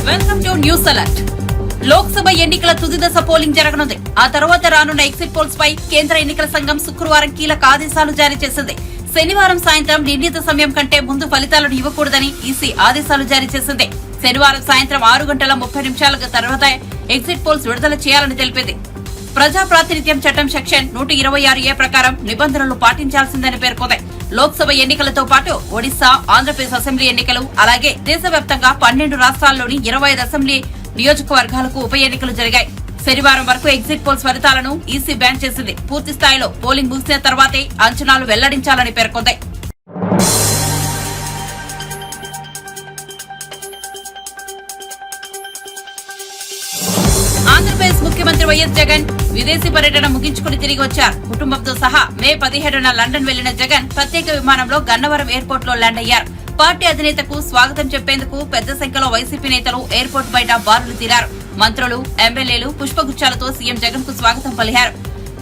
Welcome to news alert. Lok Sabha ఎన్నికల తుది దశ పోలింగ్ జరగనుంది. ఆ తర్వాత రానున్న ఎగ్జిట్ పోల్స్ పై కేంద్ర ఎన్నికల సంఘం శుక్రవారం కీలక ఆదేశాలు జారీ చేసింది. శనివారం సాయంత్రం నిర్ణీత సమయం కంటే ముందు ఫలితాలను ఇవ్వకూడదని ఈసీ ఆదేశాలు జారీ చేసింది. శనివారం సాయంత్రం 6:30 తర్వాత ఎగ్జిట్ పోల్స్ విడుదల చేయాలని తెలిపింది. ప్రజా ప్రాతినిధ్యం చట్టం సెక్షన్ 126A ప్రకారం నిబంధనలు పాటించాల్సిందని పేర్కొంది. లోక్సభ ఎన్నికలతో పాటు ఒడిశా, ఆంధ్రప్రదేశ్ అసెంబ్లీ ఎన్నికలు, అలాగే దేశవ్యాప్తంగా 12 రాష్ట్రాల్లోని 25 అసెంబ్లీ నియోజకవర్గాలకు ఉప ఎన్నికలు జరిగాయి. శనివారం వరకు ఎగ్జిట్ పోల్స్ ఫలితాలను ఈసీ బ్యాన్ చేసింది. పూర్తి స్థాయిలో పోలింగ్ ముగిసిన తర్వాతే అంచనాలు వెల్లడించాలని పేర్కొంది. ఆంధ్రప్రదేశ్ ముఖ్యమంత్రి వైఎస్ జగన్ విదేశీ పర్యటన ముగించుకుని తిరిగి వచ్చారు. కుటుంబంతో సహా మే 17న లండన్ వెళ్లిన జగన్ ప్రత్యేక విమానంలో గన్నవరం ఎయిర్పోర్ట్ లో ల్యాండ్ అయ్యారు. పార్టీ అధినేతకు స్వాగతం చెప్పేందుకు పెద్ద సంఖ్యలో వైసీపీ నేతలు ఎయిర్పోర్ట్ బయట బారులు తీరారు. మంత్రులు, ఎమ్మెల్యేలు పుష్పగుచ్చాలతో సీఎం జగన్ కు స్వాగతం పలికారు.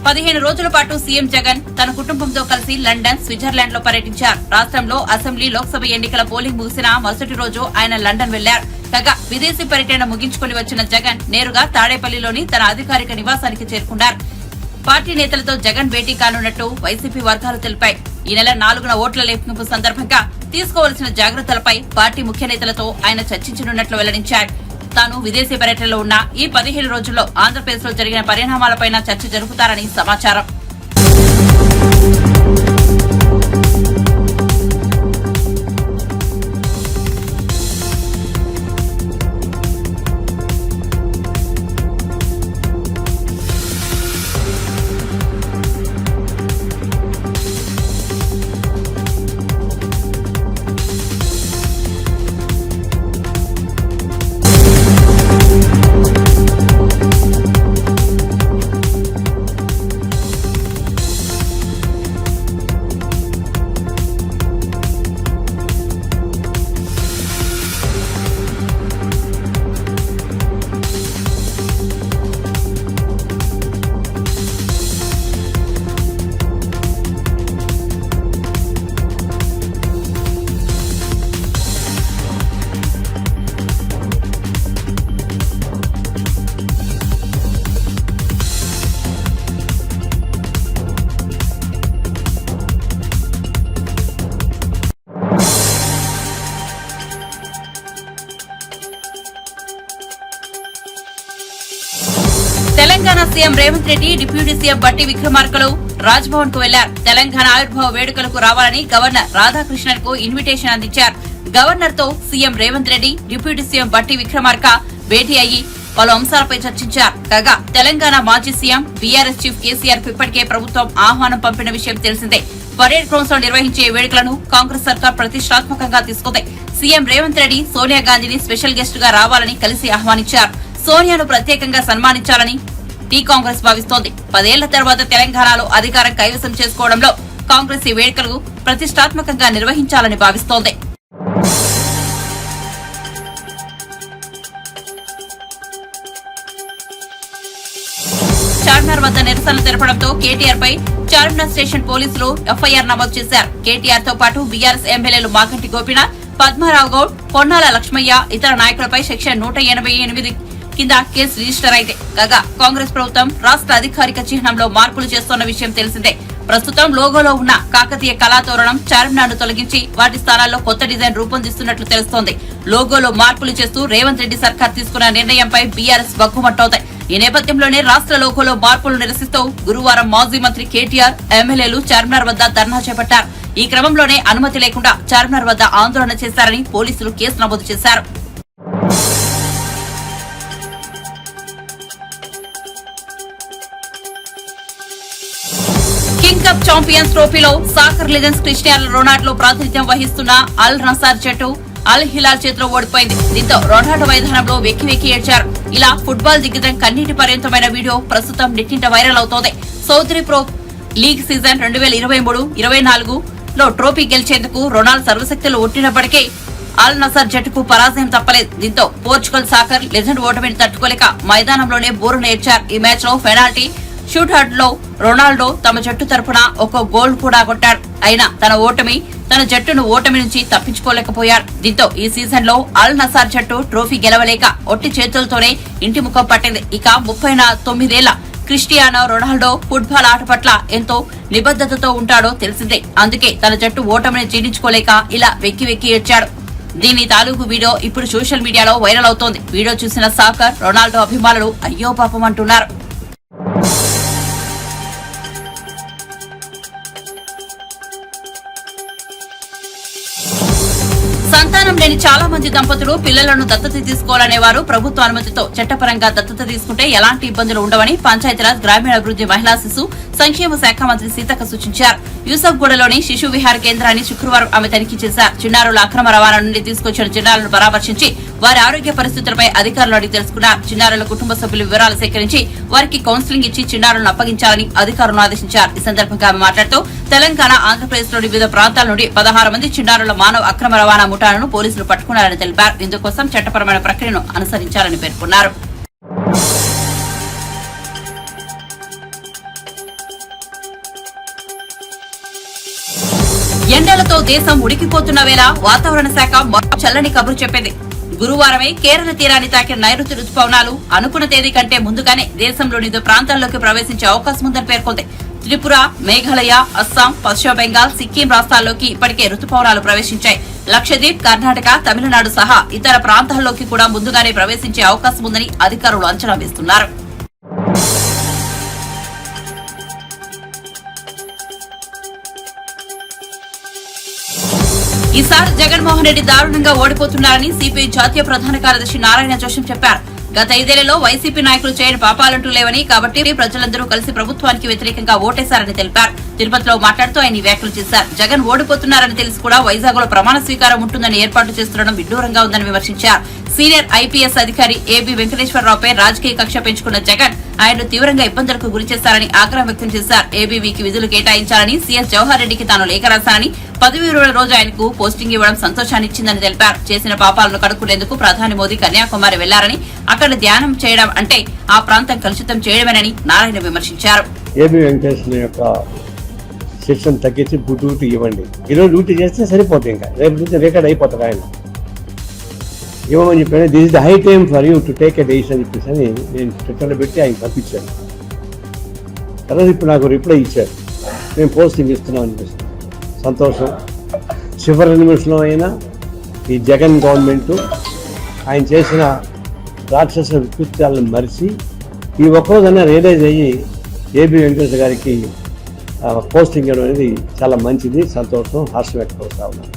15 రోజుల పాటు సీఎం జగన్ తన కుటుంబంతో కలిసి లండన్, స్విట్జర్లాండ్ లో పర్యటించారు. రాష్ట్రంలో అసెంబ్లీ, లోక్సభ ఎన్నికల పోలింగ్ ముగిసిన మరుసటి రోజు ఆయన లండన్ వెళ్లారు. కాగా విదేశీ పర్యటన ముగించుకుని వచ్చిన జగన్ నేరుగా తాడేపల్లిలోని తన అధికారిక నివాసానికి చేరుకున్నారు. పార్టీ నేతలతో జగన్ భేటీ కానున్నట్టు వైసీపీ వర్గాలు తెలిపాయి. ఈ నెల 4న ఓట్ల లెక్కింపు సందర్భంగా తీసుకోవాల్సిన జాగ్రత్తలపై పార్టీ ముఖ్య నేతలతో ఆయన చర్చించనున్నట్లు వెల్లడించారు. తాను విదేశీ పర్యటనలో ఉన్న ఈ 15 రోజుల్లో ఆంధ్రప్రదేశ్ లో జరిగిన పరిణామాలపై చర్చ జరుపుతారని సమాచారం. Telangana CM Revanth Reddy, deputy CM బట్టి విక్రమార్కలు రాజ్భవన్ కు వెళ్లారు. తెలంగాణ ఆవిర్భావ వేడుకలకు రావాలని గవర్నర్ రాధాకృష్ణన్ కు ఇన్విటేషన్ అందించారు. గవర్నర్ తో CM Revanth Reddy, deputy CM బట్టి విక్రమార్క భేటీ అయ్యి పలు అంశాలపై చర్చించారు. కాగా తెలంగాణ మాజీ సీఎం, బీఆర్ఎస్ చీఫ్ కేసీఆర్ కు ఇప్పటికే ప్రభుత్వం ఆహ్వానం పంపిన విషయం తెలిసిందే. పరేడ్ గ్రౌండ్స్ లో నిర్వహించే వేడుకలను కాంగ్రెస్ సర్కార్ ప్రతిష్టాత్మకంగా తీసుకుంది. సీఎం రేవంత్ రెడ్డి సోనియా గాంధీని స్పెషల్ గెస్ట్ గా రావాలని కలిసి ఆహ్వానించారు. సోనియాను ప్రత్యేకంగా సన్మానించాలని టీ కాంగ్రెస్ భావిస్తోంది. 10 ఏళ్ల తర్వాత తెలంగాణలో అధికారం కైవసం చేసుకోవడంలో కాంగ్రెస్ ఈ వేడుకలు ప్రతిష్టాత్మకంగా నిర్వహించాలని భావిస్తోంది. చార్మినార్ వద్ద నిరసనలు తెలపడంతో కేటీఆర్ పై చార్మినార్ స్టేషన్ పోలీసులు ఎఫ్ఐఆర్ నమోదు చేశారు. కేటీఆర్ తో పాటు బీఆర్ఎస్ ఎమ్మెల్యేలు మాగంటి గోపీనాథ్, పద్మారావు గౌడ్, పొన్నాల లక్ష్మయ్య, ఇతర నాయకులపై సెక్షన్ 188 కింద కేసు రిజిస్టర్ అయితే. కాగా కాంగ్రెస్ ప్రభుత్వం రాష్ట్ర అధికారిక చిహ్నంలో మార్పులు చేస్తున్న విషయం తెలిసిందే. ప్రస్తుతం లోగోలో ఉన్న కాకతీయ కళాతోరణం, చార్మినార్ ను తొలగించి వాటి స్థానాల్లో కొత్త డిజైన్ రూపొందిస్తున్నట్లు తెలుస్తోంది. లోగోలో మార్పులు చేస్తూ రేవంత్ రెడ్డి సర్కార్ తీసుకున్న నిర్ణయంపై బీఆర్ఎస్ బగ్గుమట్టవుతాయి. ఈ నేపథ్యంలోనే రాష్ట్ర లోగోలో మార్పులు నిరసిస్తూ గురువారం మాజీ మంత్రి కేటీఆర్, ఎమ్మెల్యేలు చార్మినార్ వద్ద ధర్నా చేపట్టారు. ఈ క్రమంలోనే అనుమతి లేకుండా చార్మినార్ వద్ద ఆందోళన చేశారని పోలీసులు కేసు నమోదు చేశారు. కింగ్ కప్ ఛాంపియన్స్ ట్రోఫీలో సాకర్ లెజెండ్స్ క్రిస్టియానో రొనాల్డో ప్రాతినిధ్యం వహిస్తున్న అల్ నసార్ జట్టు అల్ హిలాల్ చేతిలో ఓడిపోయింది. దీంతో రొనాల్డో మైదానంలో వెక్కి వెక్కి ఏడ్చారు. ఇలా ఫుట్బాల్ దిగ్గజం కన్నీటి పర్యంతమైన వీడియో ప్రస్తుతం నెట్టింట వైరల్ అవుతోంది. సౌదీ ప్రో లీగ్ సీజన్ 2023-24 లో ట్రోఫీ గెలిచేందుకు రొనాల్డో సర్వశక్తులు ఒట్టినప్పటికీ అల్ నసర్ జట్టుకు పరాజయం తప్పలేదు. దీంతో పోర్చుగల్ సాకర్ లెజెండ్ ఓటమిని తట్టుకోలేక మైదానంలోనే బోరున ఏడ్చారు. ఈ మ్యాచ్ లో పెనాల్టీ షూట్అవుట్ లో రొనాల్డో తమ జట్టు తరపున ఒక గోల్ కూడా కొట్టాడు. అయినా తన జట్టును ఓటమి నుంచి తప్పించుకోలేకపోయారు. దీంతో ఈ సీజన్ లో అల్ నసార్ జట్టు ట్రోఫీ గెలవలేక ఒట్టి చేతులతోనే ఇంటి ముఖం పట్టింది. ఇక 39 క్రిస్టియానో రొనాల్డో ఫుట్బాల్ ఆట పట్ల ఎంతో నిబద్ధతతో ఉంటాడో తెలిసిందే. అందుకే తన జట్టు ఓటమిని జీర్ణించుకోలేక ఇలా వెక్కి ఏడ్చాడు. దీని తాలూకు వీడియో ఇప్పుడు సోషల్ మీడియాలో వైరల్ అవుతోంది. వీడియో చూసిన సాకర్ రొనాల్డో అభిమానులు అయ్యో పాపం అంటున్నారు. సంతానం లేని చాలా మంది దంపతులు పిల్లలను దత్తత తీసుకోవాలనేవారు ప్రభుత్వ అనుమతితో చట్టపరంగా దత్తత తీసుకుంటే ఎలాంటి ఇబ్బందులు ఉండవని పంచాయతీరాజ్ గ్రామీణాభివృద్ది మహిళా శిశు సంక్షేమ శాఖ మంత్రి సీతక్క సూచించారు. యూసఫ్గూడలోని శిశు విహార కేంద్రాన్ని శుక్రవారం ఆమె తనిఖీ చేశారు. చిన్నారుల అక్రమ రవాణా నుండి తీసుకొచ్చిన చిన్నారులను పరామర్శించి వారి ఆరోగ్య పరిస్థితులపై అధికారులు అడిగి తెలుసుకున్నారు. చిన్నారుల కుటుంబ సభ్యుల వివరాలు సేకరించి వారికి కౌన్సిలింగ్ ఇచ్చి చిన్నారులను అప్పగించాలని అధికారులను ఆదేశించారు. ఈ సందర్భంగా ఆమె మాట్లాడుతూ తెలంగాణ, ఆంధ్రప్రదేశ్ లోని వివిధ ప్రాంతాల నుండి 16 మంది చిన్నారుల మానవ అక్రమ రవాణా ముఠాలను పోలీసులు పట్టుకున్నారని తెలిపారు. ఇందుకోసం చట్టపరమైన ప్రక్రియను అనుసరించాలని పేర్కొన్నారు. ఎండలతో దేశం ఉడికిపోతున్న వేళ వాతావరణ శాఖ మరో చల్లని కబురు చెప్పింది. గురువారమే కేరళ తీరాన్ని తాకిన నైరుతి రుతుపవనాలు అనుకున్న తేదీ కంటే ముందుగానే దేశంలోని వివిధ ప్రాంతాల్లోకి ప్రవేశించే అవకాశం ఉందని పేర్కొంది. త్రిపుర, మేఘాలయ, అస్సాం, పశ్చిమ బెంగాల్, సిక్కిం రాష్ట్రాల్లోకి ఇప్పటికే రుతుపవనాలు ప్రవేశించాయి. లక్షద్వీప్, కర్ణాటక, తమిళనాడు సహా ఇతర ప్రాంతాల్లోకి కూడా ముందుగానే ప్రవేశించే అవకాశం ఉందని అధికారులు అంచనా వేస్తున్నారు. ఈసారి జగన్మోహన్ రెడ్డి దారుణంగా ఓడిపోతున్నారని సిపిఐ జాతీయ ప్రధాన కార్యదర్శి నారాయణ జోషం చెప్పారు. గత 5 ఏళ్లలో వైసీపీ నాయకులు చేయని పాపాలంటూ లేవని, కాబట్టి ప్రజలందరూ కలిసి ప్రభుత్వానికి వ్యతిరేకంగా ఓటేశారని తెలిపారు. తిరుపతిలో మాట్లాడుతూ ఆయన వ్యాఖ్యలు చేశారు. జగన్ ఓడిపోతున్నారని తెలిసి కూడా వైజాగ్ లో ప్రమాణ స్వీకారం ఉంటుందని ఏర్పాటు చేస్తుండడం విడ్డూరంగా ఉందని విమర్శించారు. సీనియర్ ఐపీఎస్ అధికారి ఏబీ వెంకటేశ్వరరావుపై రాజకీయ కక్ష పెంచుకున్న జగన్ ఆయన్ను తీవ్రంగా ఇబ్బందులకు గురిచేశారని ఆగ్రహం వ్యక్తం చేశారు. ఏబీవీకి విధులు కేటాయించాలని సీఎస్ జవహర్ రెడ్డికి తాను లేఖ రాశానని, పదవి విరమణ రోజు ఆయనకు పోస్టింగ్ ఇవ్వడం సంతోషాన్ని ఇచ్చిందని తెలిపారు. చేసిన పాపాలను కడుక్కునేందుకు ప్రధాని మోదీ కన్యాకుమారి వెళ్లారని, అక్కడ ధ్యానం చేయడం అంటే ఆ ప్రాంతం కలుషితం చేయడమేనని నారాయణ విమర్శించారు. ఏబీ వెంకటేశ్వర యొక్క శిక్షణ తగ్గించి డ్యూటీ ఇవ్వండి. ఈరోజు డ్యూటీ చేస్తే సరిపోతుంది, ఇంకా రేపు నుంచి రికార్డ్ అయిపోతుంది. ఆయన ఇవ్వమని చెప్పాను. This is the high time for you to take a decision అని చెప్పేసి అని నేను ట్విట్టర్లో పెట్టి ఆయన పంపించాను. తర్వాత ఇప్పుడు నాకు రిప్లై ఇచ్చారు, మేము పోస్టింగ్ ఇస్తున్నాం అని చెప్పేసి. సంతోషం. చివరి నిమిషంలో అయినా ఈ జగన్ గవర్నమెంట్ ఆయన చేసిన రాక్షస వికృత్యాలను మరిచి ఈ ఒక్కరోజైనా రియలైజ్ అయ్యి ఏబీ వెంకటేశ్వర గారికి పోస్టింగ్ ఇవ్వడం అనేది చాలా మంచిది, సంతోషం, హర్షం వ్యక్తపరుస్తా ఉన్నాను.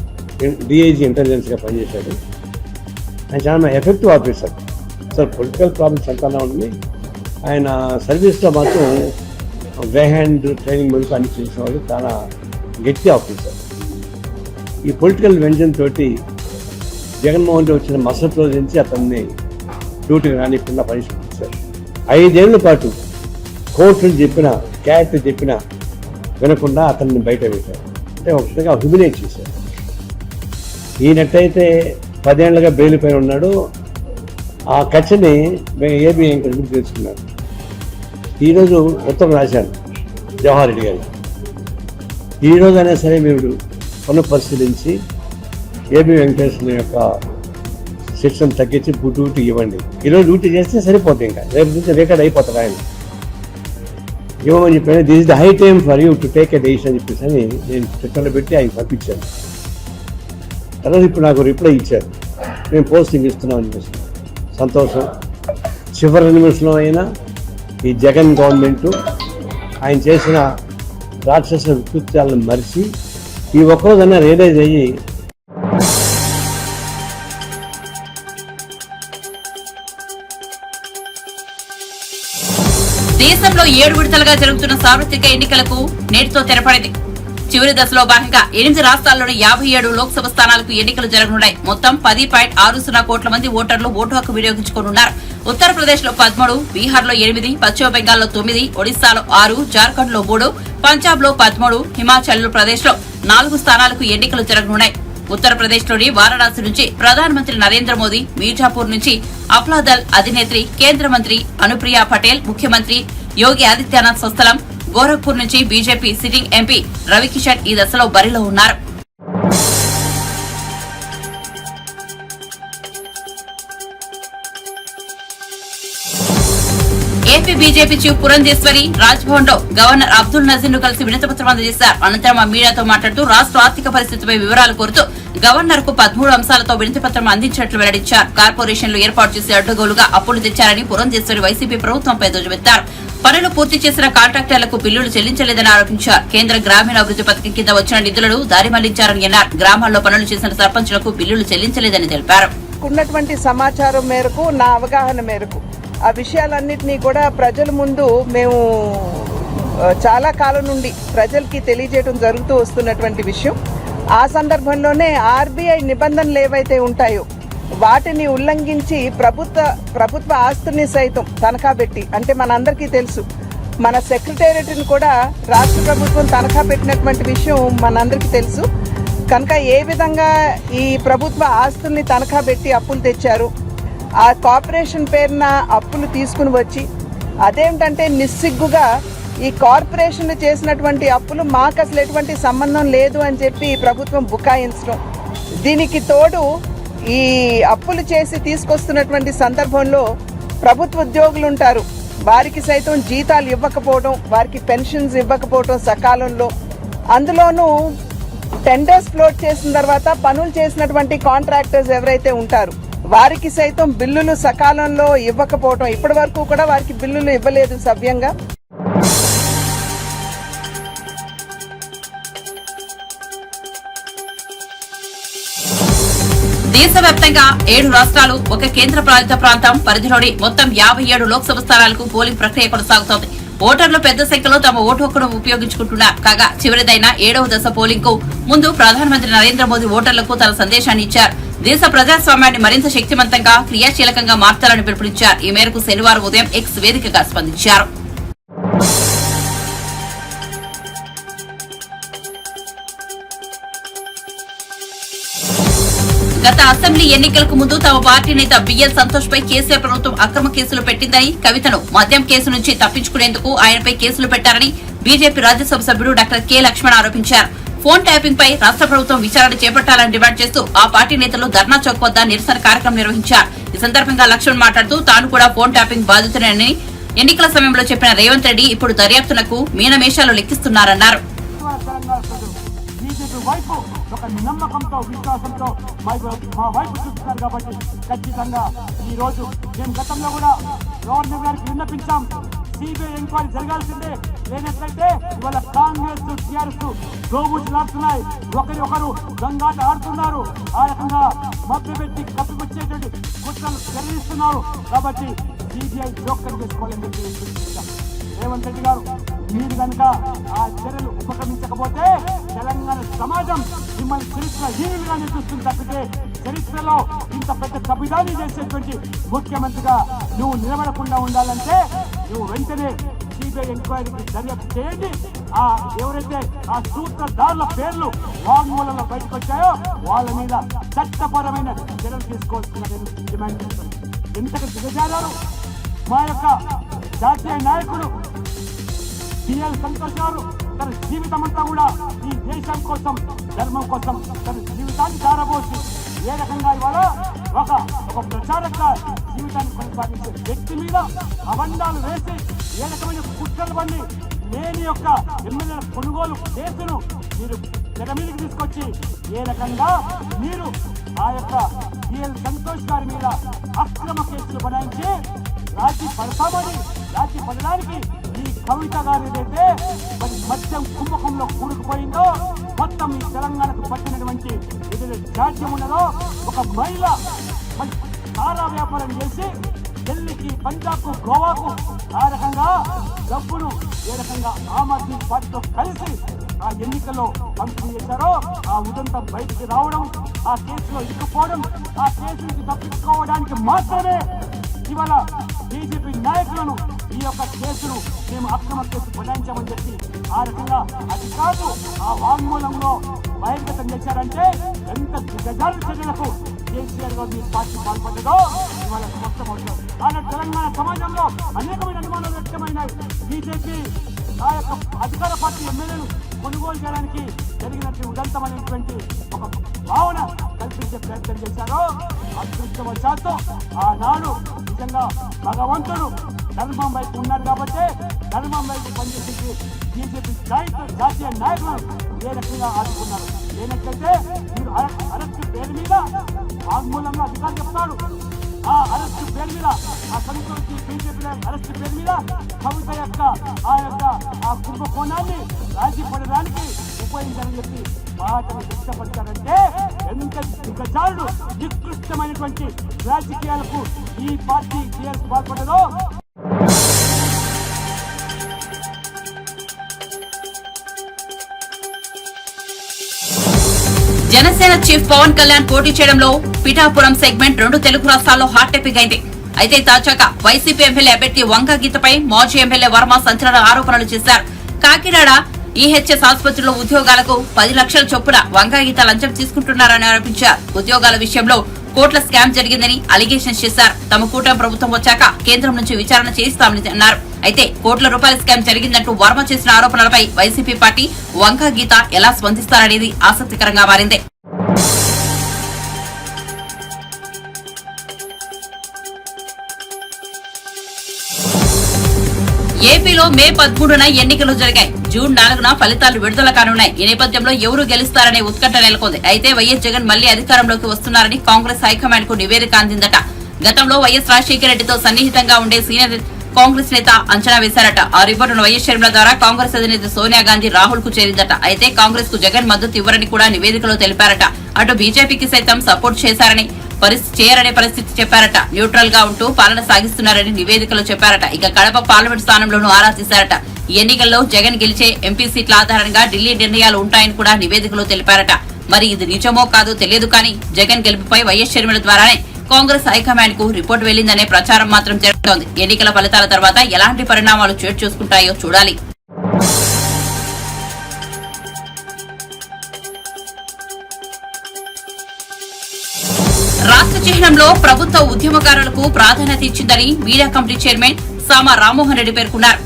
డిఐజీ ఇంటెలిజెన్స్గా పనిచేశాడు. ఆయన చాలా effective officer. Sir political problems ఎంతనా ఉంది, ఆయన సర్వీస్లో మాత్రం గ్రే హ్యాండ్ ట్రైనింగ్ ముందుకు అన్ని చేసేవాడు, చాలా గట్టి ఆఫీసర్. ఈ పొలిటికల్ వెంజన్ తోటి జగన్మోహన్ రెడ్డి వచ్చిన మరుసటి రోజు నుంచి అతన్ని డ్యూటీకి రానికుండా పనిచేశారు. 5 ఏళ్ల పాటు కోర్టులు చెప్పినా, క్యాట్ చెప్పినా వినకుండా అతన్ని బయట పెట్టారు. అంటే ఒక విధంగా హ్యూమిలేట్ చేశారు. ఈయనట్టయితే 10 ఏళ్లుగా బెయిల్ పైన ఉన్నాడు. ఆ కక్షని ఏబీ వెంకటేశ్వర తెలుసుకున్నాడు. ఈరోజు ఉత్తరం రాశాను జవహర్ రెడ్డి గారు, ఈరోజు అయినా సరే మీరు పునఃపరిశీలించి ఏబీ వెంకటేశ్వర యొక్క శిక్షణ తగ్గించి డ్యూటీ ఇవ్వండి. ఈరోజు డ్యూటీ చేస్తే సరిపోతుంది, ఇంకా రేపు నుంచి రికార్డ్ అయిపోతుంది. ఆయన ఇవ్వమని చెప్పాను. This is the high time for you to take a decision అని చెప్పేసి అని నేను ట్విట్టర్లో పెట్టి ఆయన పంపించాను. తర్వాత ఇప్పుడు నాకు రిప్లై ఇచ్చారు, మేము పోస్టింగ్ ఇస్తున్నాం అని చెప్పేసి. సంతోషం. చివరి నిమిషంలో అయినా ఈ జగన్ గవర్నమెంట్ ఆయన చేసిన రాక్షస వికృత్యాలను మరిచి ఈ ఒక్కరోజైనా రియలైజ్ అయ్యి దేశంలో 7 విడతలుగా జరుగుతున్న సార్వత్రిక ఎన్నికలకు నేటితో తెరపడింది. చివరి దశలో భాగంగా 8 రాష్ట్రాల్లోని 57 లోక్సభ స్థానాలకు ఎన్నికలు జరగనున్నాయి. మొత్తం 10.60 కోట్ల మంది ఓటర్లు ఓటు హక్కు వినియోగించుకోనున్నారు. ఉత్తరప్రదేశ్ లో 13, బీహార్ లో 8, పశ్చిమ బెంగాల్లో 9, ఒడిశాలో 6, జార్ఖండ్ లో 3, పంజాబ్ లో 13, హిమాచల్ ప్రదేశ్ లో 4 స్థానాలకు ఎన్నికలు జరగనున్నాయి. ఉత్తరప్రదేశ్ లోని వారణాసి నుంచి ప్రధానమంత్రి నరేంద్ర మోదీ, మీర్జాపూర్ నుంచి అప్లాదల్ అధినేత్రి కేంద్ర మంత్రి అనుప్రియా పటేల్, ముఖ్యమంత్రి యోగి ఆదిత్యనాథ్ స్వస్థలం గోరఖ్పూర్ నుంచి బీజేపీ సిట్టింగ్ ఎంపీ రవికిషన్ ఈ దశలో బరిలో ఉన్నారు. AP BJP chief Purandeswari Raj Bhavan లో గవర్నర్ అబ్దుల్ నజీర్ ను కలిసి వినతిపత్రం అందజేశారు. అనంతరం ఆ మీడియాతో మాట్లాడుతూ రాష్ట్ర ఆర్థిక పరిస్థితిపై వివరాలు కోరుతూ గవర్నర్ కు 13 అంశాలతో వినతిపత్రం అందించినట్లు వెల్లడించారు. కార్పొరేషన్లు ఏర్పాటు చేసి అడ్డగోలుగా అప్పులు తెచ్చారని పురంధేశ్వరి వైసీపీ ప్రభుత్వంపై ధ్వజమెత్తారు. పనులు పూర్తి చేసిన కాంట్రాక్టర్లకు బిల్లులు చెల్లించలేదని ఆరోపించారు. కేంద్ర గ్రామీణాభివృద్ధి పథకం కింద వచ్చిన నిధులను దారి మళ్లించారని అన్నారు. గ్రామాల్లో పనులు చేసిన సర్పంచులకు బిల్లులు చెల్లించలేదని తెలిపారు. ఉన్నటువంటి సమాచారం మేరకు నా అవగాహన మేరకు ఆ విషయాలన్నింటినీ కూడా ప్రజల ముందు మేము చాలా కాలం నుండి ప్రజలకి తెలియజేయడం జరుగుతూ వస్తున్నటువంటి విషయం. ఆ సందర్భంలోనే ఆర్బీఐ నిబంధనలు ఏవైతే ఉంటాయో వాటిని ఉల్లంఘించి ప్రభుత్వ ఆస్తుల్ని సైతం తనఖా పెట్టి, అంటే మనందరికీ తెలుసు మన సెక్రటేరియట్ని కూడా రాష్ట్ర ప్రభుత్వం తనఖా పెట్టినటువంటి విషయం మనందరికీ తెలుసు. కనుక ఏ విధంగా ఈ ప్రభుత్వ ఆస్తుల్ని తనఖా పెట్టి అప్పులు తెచ్చారు, ఆ కార్పొరేషన్ పేరున అప్పులు తీసుకుని వచ్చి అదేమిటంటే నిస్సిగ్గుగా ఈ కార్పొరేషన్లు చేసినటువంటి అప్పులు మాకు అసలు ఎటువంటి సంబంధం లేదు అని చెప్పి ప్రభుత్వం బుకాయించడం, దీనికి తోడు ఈ అప్పులు చేసి తీసుకొస్తున్నటువంటి సందర్భంలో ప్రభుత్వ ఉద్యోగులు ఉంటారు, వారికి సైతం జీతాలు ఇవ్వకపోవడం, వారికి పెన్షన్స్ ఇవ్వకపోవడం సకాలంలో, అందులోనూ టెండర్స్ ఫ్లోట్ చేసిన తర్వాత పనులు చేసినటువంటి కాంట్రాక్టర్స్ ఎవరైతే ఉంటారు వారికి సైతం బిల్లులు సకాలంలో ఇవ్వకపోవడం, ఇప్పటి వరకు కూడా వారికి బిల్లులు ఇవ్వలేదు సవ్యంగా. దేశవ్యాప్తంగా 7 రాష్ట్రాలు, ఒక కేంద్ర పాలిత ప్రాంతం పరిధిలోని మొత్తం 57 లోక్సభ స్థానాలకు పోలింగ్ ప్రక్రియ కొనసాగుతోంది. ఓటర్లు పెద్ద సంఖ్యలో తమ ఓటు హక్కును ఉపయోగించుకుంటున్నారు. కాగా చివరిదైన 7వ దశ పోలింగ్ కు ముందు ప్రధానమంత్రి నరేంద్ర మోదీ ఓటర్లకు తన సందేశాన్ని ఇచ్చారు. దేశ ప్రజాస్వామ్యాన్ని మరింత శక్తివంతంగా క్రియాశీలకంగా మార్చాలని పిలుపునిచ్చారు. ఈ మేరకు శనివారం ఉదయం ఎక్స్ వేదికగా స్పందించారు. గత అసెంబ్లీ ఎన్నికలకు ముందు తమ పార్టీ నేత బిఎల్ సంతోష్ పై కేసీఆర్ ప్రభుత్వం అక్రమ కేసులు పెట్టిందని, కవితను మద్యం కేసు నుంచి తప్పించుకునేందుకు ఆయనపై కేసులు పెట్టారని బీజేపీ రాజ్యసభ సభ్యుడు డాక్టర్ కె లక్ష్మణ్ ఆరోపించారు. ఫోన్ ట్యాపింగ్ పై రాష్ట్ర ప్రభుత్వం విచారణ చేపట్టాలని డిమాండ్ చేస్తూ ఆ పార్టీ నేతలు ధర్నా చౌక్ వద్ద నిరసన కార్యక్రమం నిర్వహించారు. ఈ సందర్భంగా లక్ష్మణ్ మాట్లాడుతూ తాను కూడా ఫోన్ ట్యాపింగ్ బాధితుడని ఎన్నికల సమయంలో చెప్పిన రేవంత్ రెడ్డి ఇప్పుడు దర్యాప్తునకు మీనమేషాలు లెక్కిస్తున్నారన్నారు. వైపు ఒక నమ్మకంతో విశ్వాసంతో మా వైపు చూస్తున్నారు కాబట్టి ఖచ్చితంగా ఈ రోజు మేము గతంలో కూడా గవర్నర్ గారికి విన్నపించాం. సిబిఐ ఎంక్వైరీ జరగాల్సిందే, లేనట్లయితే ఇవాళ కాంగ్రెస్ టీఆర్ఎస్ గోబూచులాడుతున్నాయి, ఒకరు దొంగాట ఆడుతున్నారు, ఆ రకంగా మభ్యపెట్టి కప్పిపుచ్చేటువంటి కుట్రలు జరిగిస్తున్నారు. కాబట్టి సిబిఐ జోక్యం చేసుకోవాలని చెప్పి రేవంత్ రెడ్డి గారు మీరు కనుక ఆ చర్యలు ఉపక్రమించకపోతే తెలంగాణ సమాజం మిమ్మల్ని చరిత్రహీనులుగానే చూస్తుంది తప్పితే చరిత్రలో ఇంత పెద్ద తప్పిదాన్ని చేసేటువంటి ముఖ్యమంత్రిగా నువ్వు నిలబడకుండా ఉండాలంటే నువ్వు వెంటనే సిబిఐ ఎంక్వైరీకి దర్యాప్తు చేయండి. ఆ ఎవరైతే ఆ సూత్రధారుల పేర్లు వాంగ్మూలంలో బయటకు వచ్చాయో వాళ్ళ మీద చట్టపరమైన చర్యలు తీసుకోవాల్సిన డిమాండ్ చేస్తుంది. ఎంతగా దిగజారారు మా యొక్క జాతీయ నాయకుడు బిఎల్ సంతోష్ గారు తన జీవితం అంతా కూడా ఈ దేశం కోసం, ధర్మం కోసం తన జీవితాన్ని దారబోసి ఏ రకంగా ఇవాళ ఒక ప్రచారక జీవితాన్ని కొనసాగించే వ్యక్తి మీద అబండాలు వేసి ఏ రకమైన కుట్రలు పడి లేని యొక్క ఎమ్మెల్యేల కొనుగోలు కేసును మీరు తెర మీదకి తీసుకొచ్చి ఏ రకంగా మీరు ఆ యొక్క బిఎల్ సంతోష్ గారి మీద అక్రమ కేసులు బనాయించి రాజీ పడడానికి ఈ కవిత గారు ఏదైతే మరి మద్యం కుంభకంలో కూడుకుపోయిందో, మొత్తం ఈ తెలంగాణకు పట్టినటువంటి ఏదైతే జాడ్యం ఉన్నదో, ఒక మహిళ మరి సారా వ్యాపారం చేసి ఢిల్లీకి, పంజాబ్కు, గోవాకు ఆ రకంగా డబ్బును ఏ రకంగా ఆమ్ ఆద్మీ పార్టీతో కలిసి ఆ ఎన్నికల్లో పంపిణీ చేశారో ఆ ఉదంతం బయటికి రావడం, ఆ కేసులో ఇరుక్కుపోవడం, ఆ కేసు నుంచి తప్పించుకోవడానికి మాత్రమే ఇవాళ బీజేపీ నాయకులను ఈ యొక్క కేసును మేము అక్రమ కేసు బనాయించామని చెప్పి ఆ రకంగా అది కాదు ఆ వాంగ్మూలంలో బహిర్గతం చేశారంటే ఎంత గజాల చర్యలకు కేసీఆర్ గారు మీ పార్టీ పాల్పడ్డదో ఇవాళ స్పష్టమవుతుంది. ఆయన తెలంగాణ సమాజంలో అనేకమైన అనుమానాలు వ్యక్తమైనాయి. బీజేపీ ఆ యొక్క అధికార పార్టీ ఎమ్మెల్యేలు కొనుగోలు చేయడానికి జరిగినట్టు ఉదంతమైనటువంటి ఒక భావన కల్పించే ప్రయత్నం చేశారో అదృష్టవశాత్తు ఆనాడు నిజంగా భగవంతుడు ధర్మం వైపు ఉన్నారు కాబట్టి ధర్మం వైపు పనిచేసి బీజేపీ జాతీయ నాయకులు ఏ రకంగా ఆదుకున్నారు. లేనట్లయితే మీరు అరెస్టు పేరు మీద వాగ్మూలంగా అధికారులు చెప్తాడు. ఆ అరెస్టు పేరు మీద ఆ సంతోషి బీజేపీ అరెస్టు పేరు మీద కవిత యొక్క ఆ కుంభకోణాన్ని రాజీ పడడానికి ఉపయోగించాలని చెప్పి బాధను వ్యక్తపడతారంటే ఎంత దిగజారుడు నికృష్టమైనటువంటి రాజకీయాలకు ఈ పార్టీ టీఆర్ఎస్ పాల్పడదో. జనసేన చీఫ్ పవన్ కళ్యాణ్ పోటీ చేయడంలో పిఠాపురం సెగ్మెంట్ 2 తెలుగు రాష్ట్రాల్లో హాట్ టాపిక్ అయింది. అయితే తాజాగా వైసీపీ ఎమ్మెల్యే అభ్యర్థి వంగ గీతపై మాజీ ఎమ్మెల్యే వర్మ సంచలన ఆరోపణలు చేశారు. కాకినాడ ఈహెచ్ఎస్ ఆసుపత్రిలో ఉద్యోగాలకు 10 లక్షల చొప్పున వంగ గీత లంచం తీసుకుంటున్నారని ఆరోపించారు. ఉద్యోగాల విషయంలో కోట్ల స్కామ్ జరిగిందని అలిగేషన్స్ చేశారు. తమ కూటమి ప్రభుత్వం వచ్చాక కేంద్రం నుంచి విచారణ చేయిస్తామని అన్నారు. అయితే కోట్ల రూపాయల స్కామ్ జరిగిందంటూ వర్మ చేసిన ఆరోపణలపై వైసీపీ పార్టీ వంగ గీత ఎలా స్పందిస్తారనేది ఆసక్తికరంగా మారింది. ఏపీలో మే 13న ఎన్నికలు జరిగాయి. జూన్ 4న ఫలితాలు విడుదల కానున్నాయి. ఈ నేపథ్యంలో ఎవరు గెలుస్తారనే ఉత్కంఠ నెలకొంది. అయితే వైఎస్ జగన్ మళ్లీ అధికారంలోకి వస్తున్నారని కాంగ్రెస్ హైకమాండ్ కు నివేదిక అందిందట. గతంలో వైఎస్ రాజశేఖర రెడ్డితో సన్నిహితంగా ఉండే సీనియర్ కాంగ్రెస్ నేత అంచనా వేశారట. ఆ రిపోర్టును వైఎస్ షర్మిల ద్వారా కాంగ్రెస్ అధినేత సోనియా గాంధీ రాహుల్ కు చేరిందట. అయితే కాంగ్రెస్ కు జగన్ మద్దతు ఇవ్వరని కూడా నివేదికలో తెలిపారట. అటు బీజేపీకి సైతం సపోర్ట్ చేయరనే పరిస్థితి చెప్పారట. న్యూట్రల్ గా ఉంటూ పాలన సాగిస్తున్నారని నివేదికలో చెప్పారట. ఇక కడప పార్లమెంట్ స్థానంలోనూ ఆరా తీశారట. ఈ ఎన్నికల్లో జగన్ గెలిచే ఎంపీ సీట్ల ఆధారంగా ఢిల్లీ నిర్ణయాలు ఉంటాయని కూడా నివేదికలో తెలిపారట. మరి ఇది నిజమో కాదో తెలియదు కానీ జగన్ గెలుపుపై వైఎస్ షర్మిల ద్వారానే కాంగ్రెస్ హైకమాండ్ కు రిపోర్టు వెళ్లిందనే ప్రచారం మాత్రం జరుగుతోంది. ఎన్నికల ఫలితాల తర్వాత ఎలాంటి పరిణామాలు చోటు చేసుకుంటాయో చూడాలి. రాష్ట్ర చిహ్నంలో ప్రభుత్వ ఉద్యమకారులకు ప్రాధాన్యత ఇచ్చిందని మీడియా కమిటీ చైర్మన్ సామా రామ్మోహన్ రెడ్డి పేర్కొన్నారు.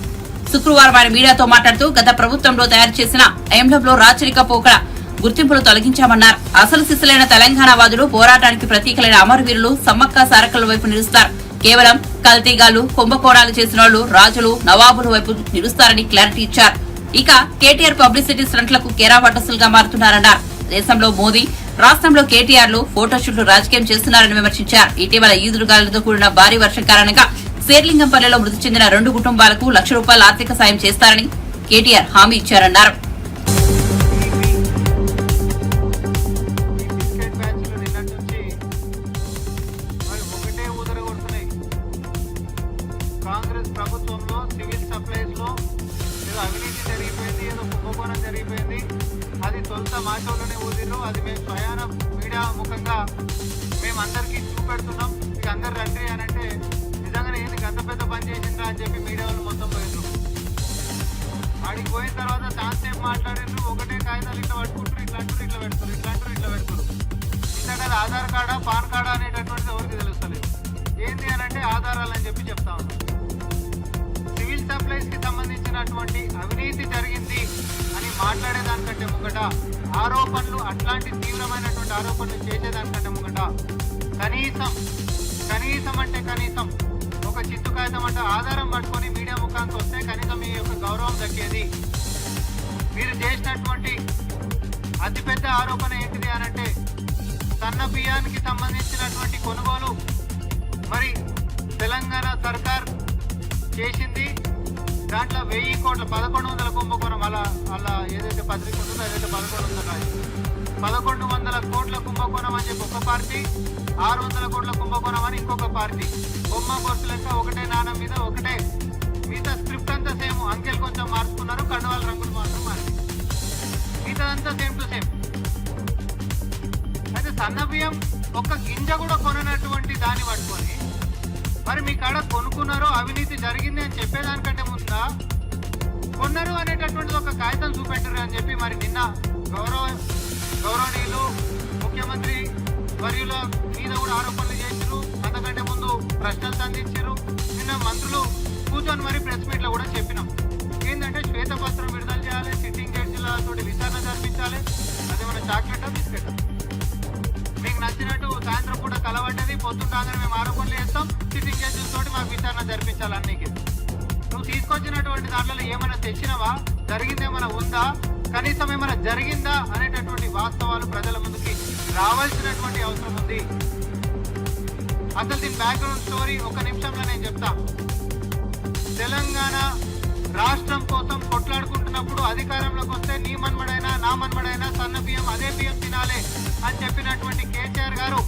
శుక్రవారం ఆయన మీడియాతో మాట్లాడుతూ గత ప్రభుత్వంలో తయారు చేసిన ఎంబ్లంలో రాచరిక పోకడ గుర్తింపులు తొలగించామన్నారు. అసలు సిసలైన తెలంగాణ వాదులు పోరాటానికి ప్రతీకలైన అమరవీరులు సమ్మక్క సారక్కల వైపు నిలుస్తారు. కేవలం కల్తీగాళ్లు కుంభకోణాలు చేసిన వాళ్లు రాజులు నవాబుల వైపు నిలుస్తారని క్లారిటీ ఇచ్చారు. ఇక కేటీఆర్ పబ్లిసిటీ స్టంట్లకు కేరావటసులుగా మారుతున్నారన్నారు. దేశంలో మోదీ, రాష్ట్రంలో కేటీఆర్లు ఫోటోషూట్లు రాజకీయం చేస్తున్నారని విమర్శించారు. ఇటీవల ఈదురుగాలులతో కూడిన భారీ వర్షం కారణంగా శేర్లింగంపల్లిలో మృతి చెందిన 2 కుటుంబాలకు ₹1,00,000 ఆర్థిక సాయం చేస్తారని కేటీఆర్ హామీ ఇచ్చారన్నారు. కాంగ్రెస్ ప్రభుత్వంలో సివిల్ సప్లైస్ లో ఏదో అవినీతి జరిగిపోయింది, ఏదో కుంభకోణం జరిగిపోయింది. అది తొలుత మాటలోనే ఊదిరు. అది మేము స్వయాన మీడియా ముఖంగా మేము అందరికీ చూపెడుతున్నాం. ఇక అందరు రండి అని అంటే నిజంగానే ఏంది గంత పెద్ద పని చేసిండ్రా అని చెప్పి మీడియా వాళ్ళు మొత్తం పోయిండ్రు. ఆడికి పోయిన తర్వాత చాలాసేపు మాట్లాడిండ్రు. ఒకటే కాగితాలు ఇట్లా పట్టుకుంటారు, ఇట్లా అంటారు, ఇట్లా పెడతారు, ఇట్లా అంటారు, ఇట్లా పెడతారు. ఇంతకది ఆధార్ కార్డా పాన్ కార్డా అనేటటువంటిది ఎవరికి తెలుస్తలేదు. ఏంటి అని అంటే ఆధారాలు అని చెప్పి చెప్తా ఉన్నాం. సివిల్ సప్లైస్ కి సంబంధించినటువంటి అవినీతి జరిగింది అని మాట్లాడేదానికంటే ముంగట ఆరోపణలు, అట్లాంటి తీవ్రమైనటువంటి ఆరోపణలు చేసేదానికంటే ముంగట కనీసం అంటే కనీసం ఒక చిత్తు కాగితం అంటే ఆధారం పట్టుకొని మీడియా ముఖానికి వస్తే కనీసం మీ యొక్క గౌరవం దక్కేది. మీరు చేసినటువంటి అతిపెద్ద ఆరోపణ ఏంటిది అని అంటే సన్న బియ్యానికి సంబంధించినటువంటి కొనుగోలు మరి తెలంగాణ సర్కార్ చేసింది. దాంట్లో 1000 కోట్ల 1100 కుంభకోణం అలా ఏదైతే పత్రిక ఉంటుందో అదైతే 1100 కోట్ల కుంభకోణం అని చెప్పి ఒక పార్టీ, 600 కోట్ల కుంభకోణం అని ఇంకొక పార్టీ. బొమ్మ బొరుసు లెక్క ఒకటే నాణం మీద ఒకటే, మిగతా స్క్రిప్ట్ అంతా సేమ్. అంకెలు కొంచెం మార్చుకున్నారు, కండువాల రంగులు మాత్రం మారి, మిగతా అంతా సేమ్ టు సేమ్. అయితే సన్న బియ్యం ఒక్క గింజ కూడా కొననటువంటి దాన్ని పట్టుకొని మరి మీ కాడ కొనుక్కున్నారో అవినీతి జరిగింది అని చెప్పేదానికంటే ముందా కొన్నారు అనేటటువంటిది ఒక కాగితం చూపెట్టరు అని చెప్పి మరి నిన్న గౌరవనీయులు ముఖ్యమంత్రి వర్యుల మీద కూడా ఆరోపణలు చేశారు. అంతకంటే ముందు ప్రశ్నలు సంధించారు. నిన్న మంత్రులు కూర్చొని మరి ప్రెస్ మీట్లో కూడా చెప్పినాం ఏంటంటే శ్వేతపత్రం విడుదల చేయాలి, సిట్టింగ్ జడ్జిలతో విచారణ జరిపించాలి. అది మన చాక్లెట్ బిస్కెట్ మీకు నచ్చినట్టు సాయంత్రం పూట కలవడ్డది, పొద్దున్న మేము ఆరోపణలు చేస్తాం, సిట్టింగ్ జడ్జిలతో మాకు విచారణ జరిపించాలి. అన్నికి నువ్వు తీసుకొచ్చినటువంటి దాంట్లో ఏమైనా తెచ్చినవా, జరిగిందేమైనా ఉందా, కనీసం ఏమైనా జరిగిందా అనేటటువంటి వాస్తవాలు ప్రజల ముందుకి రావాల్సినటువంటి అవసరం ఉంది. అసలు దీని బ్యాక్గ్రౌండ్ స్టోరీ ఒక నిమిషంలో నేను చెప్తా. తెలంగాణ రాష్ట్రం కోసం కొట్లాడుకుంటున్నప్పుడు అధికారంలోకి వస్తే నీ మన్మడైనా నా మన్మడైనా సన్న బియ్యం అదే బియ్యం తినాలి అని చెప్పినటువంటి కేసీఆర్ గారు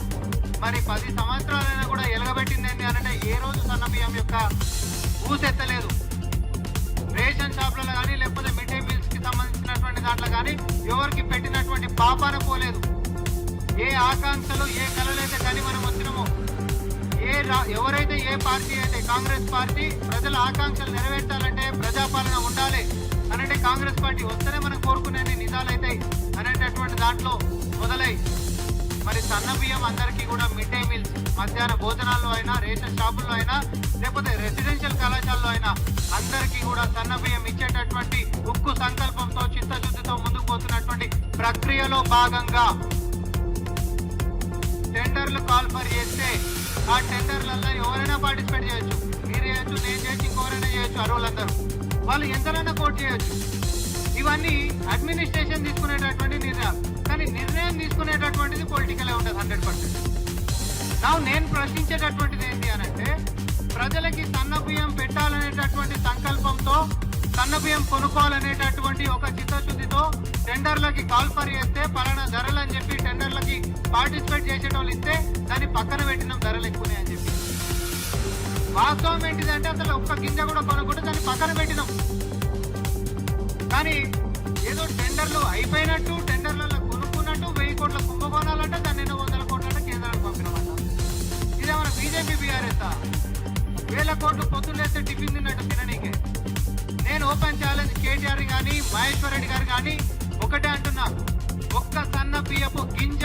మరి 10 సంవత్సరాలైనా కూడా ఎలగబెట్టింది ఏంటి అంటే ఏ రోజు సన్న బియ్యం యొక్క ఊసెత్తలేదు. రేషన్ షాప్లలో కానీ లేకపోతే మిడ్ డే మీల్స్ కి సంబంధించినటువంటి దాంట్లో కానీ ఎవరికి పెట్టినటువంటి పాపాన పోలేదు. ఏ ఆకాంక్షలు ఏ కలలైతే కానీ మనం వచ్చినామో, ఎవరైతే ఏ పార్టీ అయితే కాంగ్రెస్ పార్టీ ప్రజల ఆకాంక్షలు నెరవేర్చాలంటే ప్రజాపాలన ఉండాలి అనంటే కాంగ్రెస్ పార్టీ వస్తేనే మనం కోరుకునే నిజాలైతాయి అనేటటువంటి దాంట్లో మొదలై మరి సన్న బియ్యం అందరికీ కూడా మిడ్ డే మీల్స్ మధ్యాహ్న భోజనాల్లో అయినా రేషన్ షాపుల్లో అయినా లేకపోతే రెసిడెన్షియల్ కళాశాలలో అయినా అందరికీ కూడా సన్న బియ్యం ఇచ్చేటటువంటి ఉక్కు సంకల్పంతో చిత్తశుద్ధితో ముందుకు పోతున్నటువంటి ప్రక్రియలో భాగంగా టెండర్లు కాల్ఫర్ చేస్తే ఆ టెండర్లలో ఎవరైనా పార్టిసిపేట్ చేయొచ్చు. మీరు చేయొచ్చు, నేను చేయొచ్చు, ఇంకెవరైనా చేయొచ్చు. అర్హులందరూ వాళ్ళు ఎంతైనా కోట్ చేయొచ్చు. ఇవన్నీ అడ్మినిస్ట్రేషన్ తీసుకునేటటువంటి నిర్ణయాలు. కానీ నిర్ణయం తీసుకునేటటువంటిది పొలిటికలే ఉంటుంది 100%. నేను ప్రశ్నించేటటువంటిది ఏంటి అనంటే ప్రజలకి సన్న బియ్యం పెట్టాలనేటటువంటి సంకల్పంతో సన్న బియ్యం కొనుక్కోవాలనేటటువంటి ఒక చిత్తశుద్ధితో టెండర్లకి కాల్ఫర్ చేస్తే పలానా ధరలు అని చెప్పి టెండర్లకి పార్టిసిపేట్ చేసేటోళ్ళు ఇస్తే దాన్ని పక్కన పెట్టినాం ధరలు ఎక్కువనే అని చెప్పి. వాస్తవం ఏంటిదంటే అసలు ఒక్క గింజ కూడా కొనుక్కుంటే దాన్ని పక్కన పెట్టినాం. కానీ ఏదో టెండర్లు అయిపోయినట్టు టెండర్లలో కొనుక్కున్నట్టు 1000 కోట్ల కుంభకోణాలంటే దాన్ని 100 కోట్లంటే కేంద్రానికి పంపినామంట. ఇదేమన్నా బీజేపీ బీఆర్ఎస్ 1000 కోట్లు పొద్దున్నేస్తే టిఫిన్ తిన్నట్టు తిననీకే. నేను ఓపెన్ ఛాలెంజ్ కేటీఆర్ కానీ మహేశ్వర్ రెడ్డి గారు కానీ ఒకటే అంటున్నా, ఒక్క సన్న బియ్యపు గింజ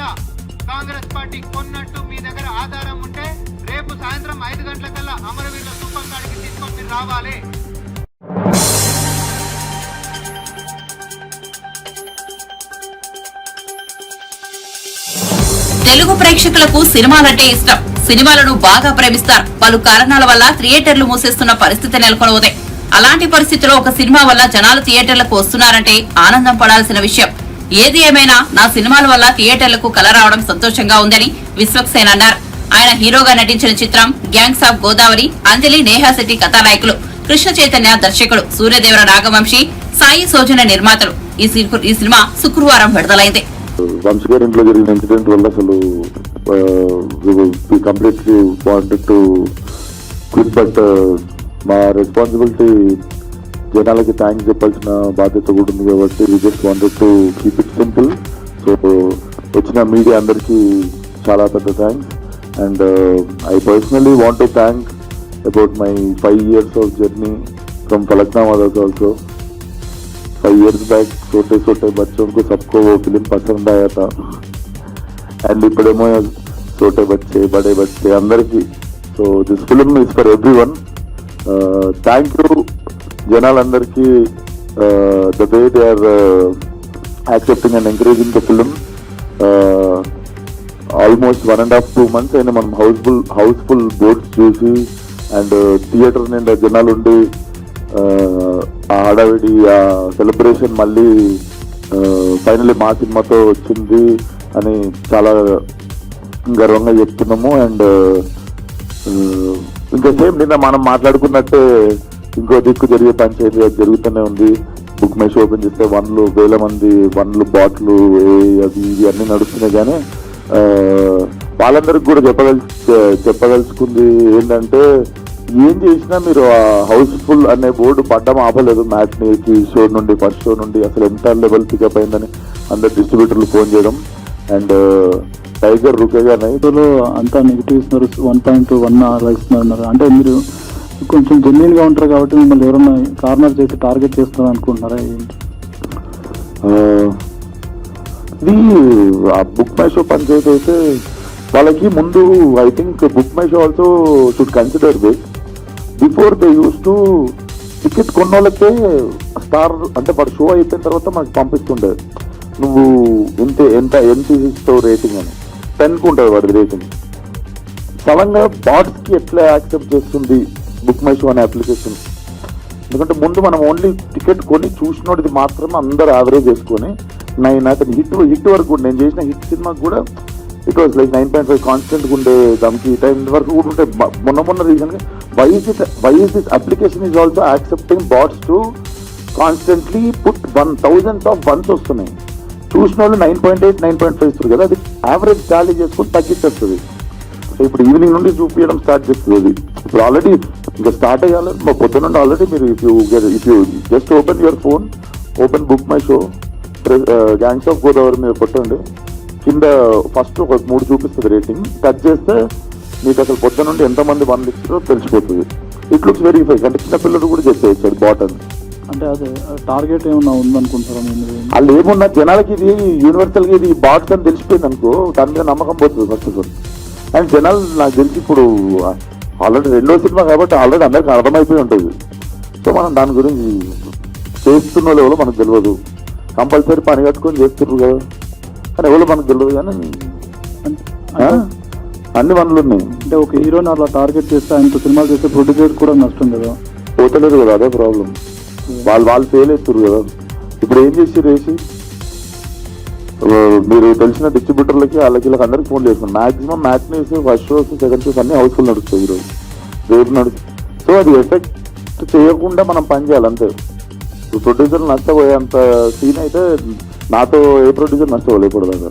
కాంగ్రెస్ పార్టీ కొన్నట్టు మీ దగ్గర ఆధారం ఉంటే రేపు సాయంత్రం 5 గంటలకల్లా అమరవీరుల సూపర్ కాడికి తీసుకొని మీరు రావాలి. తెలుగు ప్రేక్షకులకు సినిమాలంటే ఇష్టం. సినిమాలను బాగా ప్రేమిస్తారు. పలు కారణాల వల్ల థియేటర్లు మూసేస్తున్న పరిస్థితి నెలకొనవుతాయి. అలాంటి పరిస్థితిలో ఒక సినిమా వల్ల జనాలు థియేటర్లకు వస్తున్నారంటే ఆనందం పడాల్సిన విషయం. ఏది ఏమైనా నా సినిమాల వల్ల థియేటర్లకు కల రావడం సంతోషంగా ఉందని విశ్వక్సేన్ అన్నారు. ఆయన హీరోగా నటించిన చిత్రం గ్యాంగ్స్ ఆఫ్ గోదావరి. అంజలి, నేహా శెట్టి కథానాయకులు, కృష్ణ చైతన్య దర్శకుడు, సూర్యదేవర నాగవంశీ, సాయి సౌజన్య నిర్మాతలు. ఈ సినిమా శుక్రవారం విడుదలైంది. వంశీ గారి ఇంట్లో జరిగిన ఇన్సిడెంట్ వల్ల అసలు completely wanted to quit, but మా రెస్పాన్సిబిలిటీ జనాలకి థ్యాంక్స్ చెప్పాల్సిన బాధ్యత కూడా ఉంది కాబట్టి we just wanted to keep it simple. So వచ్చిన మీడియా అందరికీ చాలా పెద్ద thanks. And I personally want to thank about my 5 years of journey from Falaknama also. 5 years back छोटे छोटे बच्चों को सबको वो फिल्म पसंद आया था. एंड इपड़ेमो छोटे बच्चे बड़े बच्चे अंदर की. So this film is for everyone. Thank you जनालंदर की the way they are accepting and encouraging the film. Almost 1.5-2 months అయినా మనం హౌస్ఫుల్ బోర్డ్స్ చూసి అండ్ థియేటర్ నిండా జనాలు ఉండి ఆ హడావిడి ఆ సెలబ్రేషన్ మళ్ళీ ఫైనల్లీ మా సినిమాతో వచ్చింది అని చాలా గర్వంగా చెప్తున్నాము. అండ్ ఇంకా సేమ్ నిన్న మనం మాట్లాడుకున్నట్టే ఇంకో దిక్కు జరిగే పంచాయతీ జరుగుతూనే ఉంది. బుక్ మై షో ఓపెన్ చేస్తే 1,000 మంది 1 బాట్లు అవి ఇవి అన్నీ నడుస్తున్నాయి. కానీ వాళ్ళందరికి కూడా చెప్పదలుచుకుంది ఏంటంటే ఏం చేసినా మీరు ఆ హౌస్ఫుల్ అనే బోర్డు పడ్డం ఆపలేదు. మ్యాట్నీకి షో నుండి ఫస్ట్ షో నుండి అసలు ఎంత లెవెల్ పికప్ అయిందని అందరు డిస్ట్రిబ్యూటర్లు ఫోన్ చేయడం. అండ్ టైగర్ రుకేగా నైట్లో అంతా నెగిటివ్ ఇస్తున్నారు, 1.1 అలా ఇస్తున్నారు. అంటే మీరు కొంచెం జెన్యున్ గా ఉంటారు కాబట్టి మిమ్మల్ని ఎవరైనా కార్నర్ చేసి టార్గెట్ చేస్తున్నారు అనుకుంటున్నారా ఏంటి? ఇది ఆ బుక్ మై షో పంచాయతీ అయితే వాళ్ళకి ముందు I think book my show also should consider this. Before they use to ticket కొన్న వాళ్ళకే స్టార్ అంటే వాడు షో అయిపోయిన తర్వాత మనకు పంపిస్తుండే నువ్వు ఎంత ఇస్తావు రేటింగ్ అని 10కు ఉంటుంది వాడి రేటింగ్. సడన్గా బాట్స్కి ఎట్లా యాక్సెప్ట్ చేస్తుంది బుక్ మై షో అనే అప్లికేషన్? ఎందుకంటే ముందు మనం ఓన్లీ టికెట్ కొని చూసినోడిది మాత్రమే అందరూ యావరేజ్ చేసుకొని 9 అతను హిట్ వరకు నేను చేసిన హిట్ సినిమాకి కూడా ఇట్ వాజ్ లైక్ 9.5 కాన్స్టెంట్గా ఉండే దానికి టైం వరకు కూడా ఉంటే మొన్న రీజన్గా why is this application is also accepting bots to constantly put 1000s of ones వస్తున్నాయి. చూసిన వాళ్ళు 9.8 9.5 ఇస్తారు కదా, అది యావరేజ్ టాలీ చేసుకుని తగ్గించేస్తుంది. ఇప్పుడు ఈవినింగ్ నుండి చూపించడం స్టార్ట్ చేస్తుంది. అది ఇప్పుడు ఆల్రెడీ ఇంకా స్టార్ట్ అయ్యాలి. మా పొద్దున నుండి ఆల్రెడీ మీరు if you just open your phone, open book my show, gangs of Godavari మీద కొట్టండి, కింద ఫస్ట్ ఒక 3 చూపిస్తుంది రేటింగ్. టచ్ చేస్తే మీకు అసలు పొద్దున నుండి ఎంతమంది 1 ఇస్తారో తెలిసిపోతుంది. It looks verify. అంటే చిన్న పిల్లలు కూడా చేసేయచ్చు బాటన్. అంటే అదే టార్గెట్ ఏమన్నా ఉందనుకుంటారా మీరు? వాళ్ళు ఏమున్నా జనాలకి ఇది యూనివర్సల్గా ఇది బాట్స్ అని తెలిసిపోయింది అనుకో, దాని మీద నమ్మకం పోతుంది ఫస్ట్ ఆఫ్ ఆల్. అండ్ జనాలు నాకు తెలిసి ఇప్పుడు ఆల్రెడీ 2వ సినిమా కాబట్టి ఆల్రెడీ అందరికీ అర్థమైపోయి ఉంటుంది. సో మనం దాని గురించి చేస్తున్న ఎవరో మనకు తెలియదు. కంపల్సరీ పని కట్టుకొని చేస్తున్నారు కదా, కానీ ఎవరో మనకు తెలియదు. కానీ అన్ని పనులు ఉన్నాయి. అంటే ఒక హీరోని అలా టార్గెట్ చేస్తే ఆయనతో సినిమాలు చేస్తే ప్రొడ్యూసర్ కూడా నష్టం కదా, పోతలేదు కదా, అదే ప్రాబ్లం. వాళ్ళు ఫెయిల్ అవుతారు కదా. ఇప్పుడు ఏం చేసి రేసి మీరు తెలిసిన డిస్ట్రిబ్యూటర్లకి వాళ్ళకి అందరికి ఫోన్ చేస్తున్నాం. Maximum matinees, first shows, second shows అన్ని హౌస్ఫుల్ నడుస్తాయి ఈరోజు, రేపు నడుస్తాయి. సో అది ఎఫెక్ట్ చేయకుండా మనం పని చేయాలి అంతే. ప్రొడ్యూసర్ నష్టపోయేంత సీన్ అయితే నాతో ఏ ప్రొడ్యూసర్ నష్టపోలేదు ఇప్పుడు దాకా.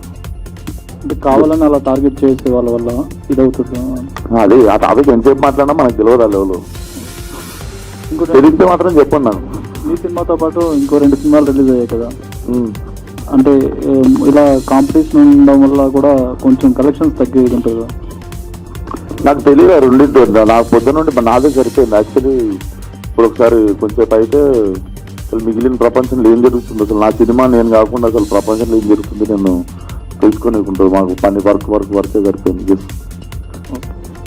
అంటే కావాలని అలా టార్గెట్ చేసే వాళ్ళ వల్ల ఇది అవుతుంది. అదే ఆ టాపిక్ ఎంతసేపు మాట్లాడినా మనకు తెలియదు ఆ లెవెల్. ఇంకోటి తెలిస్తే మాత్రం చెప్పండి నాకు. ఈ సినిమాతో పాటు ఇంకో 2 సినిమాలు రిలీజ్ అయ్యాయి కదా, అంటే ఇలా కాంపిటీషన్ ఉండడం వల్ల కూడా కొంచెం కలెక్షన్స్ తగ్గేది ఉంటుంది. నాకు తెలియదు రెండింటి నాకు పొద్దున నుండి నాదే సరిపోయింది యాక్చువల్లీ. ఇప్పుడు ఒకసారి కొంచెంసేపు అయితే అసలు మిగిలిన ప్రపంచంలో ఏం జరుగుతుంది, అసలు నా సినిమా నేను కాకుండా అసలు ప్రపంచంలో ఏం జరుగుతుంది నేను తెలుసుకొని ఉంటుంది. మాకు పని వర్కే సరిపోయింది.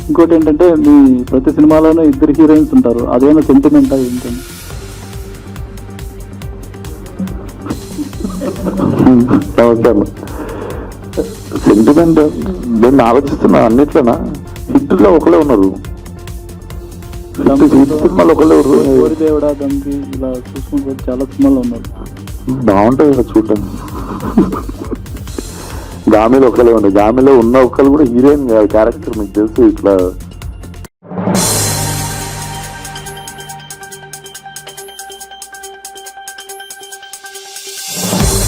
ఇంకోటి ఏంటంటే మీ ప్రతి సినిమాలోనే 2 హీరోయిన్స్ ఉంటారు, అదేమైనా సెంటిమెంటా ఏంటంటే? సెంటిమెంట్ నేను ఆలోచిస్తున్నా అన్నిట్లోనా హిట్లో ఒకలే ఉన్నారు, సినిమాలు ఒకలే ఉన్నారు. దేవుడా దానికి ఇలా చూసుకుంటే చాలా సినిమాలు ఉన్నారు, బాగుంటుంది కదా చూడటానికి. గామిలో ఒకలే ఉన్నాయి, గామిలో ఉన్న ఒకళ్ళు కూడా హీరోయిన్ క్యారెక్టర్ మీకు తెలుసు. ఇట్లా